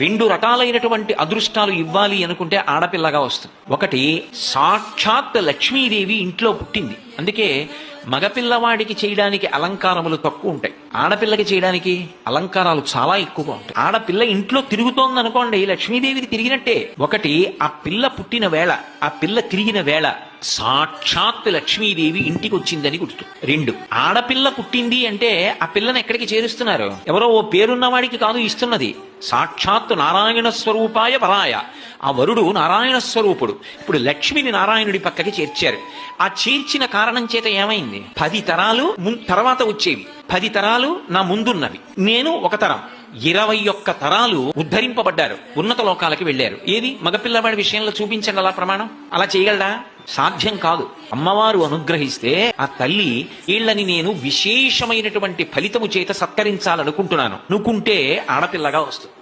రెండు రకాలైనటువంటి అదృష్టాలు ఇవ్వాలి అనుకుంటే ఆడపిల్లగా వస్తుంది. ఒకటి, సాక్షాత్ లక్ష్మీదేవి ఇంట్లో పుట్టింది, అందుకే మగపిల్లవాడికి చేయడానికి అలంకారములు తక్కువ ఉంటాయి, ఆడపిల్లకి చేయడానికి అలంకారాలు చాలా ఎక్కువగా ఉంటాయి. ఆడపిల్ల ఇంట్లో తిరుగుతోంది అనుకోండి, లక్ష్మీదేవికి తిరిగినట్టే. ఒకటి, ఆ పిల్ల పుట్టిన వేళ, ఆ పిల్ల తిరిగిన వేళ సాక్షాత్ లక్ష్మీదేవి ఇంటికి వచ్చిందని గుర్తు. రెండు, ఆడపిల్ల పుట్టింది అంటే ఆ పిల్లని ఎక్కడికి చేరుస్తున్నారు? ఎవరో ఓ పేరున్నవాడికి కాదు ఇస్తున్నది, సాక్షాత్ నారాయణ స్వరూపాయ వరాయ. ఆ వరుడు నారాయణ స్వరూపుడు. ఇప్పుడు లక్ష్మిని నారాయణుడి పక్కకి చేర్చారు. ఆ చేర్చిన కారణం చేత ఏమైంది? 10 తరాలు తర్వాత వచ్చేవి, 10 తరాలు నా ముందున్నవి, నేను ఒక తరం, 21 తరాలు ఉద్ధరింపబడ్డారు, ఉన్నత లోకాలకి వెళ్ళారు. ఏది మగపిల్లవాడి విషయంలో చూపించండి అలా ప్రమాణం. అలా చేయగలడా? సాధ్యం కాదు. అమ్మవారు అనుగ్రహిస్తే ఆ తల్లి వీళ్ళని నేను విశేషమైనటువంటి ఫలితము చేత సత్కరించాలనుకుంటున్నాను అనుకుంటే ఆడపిల్లగా వస్తుంది.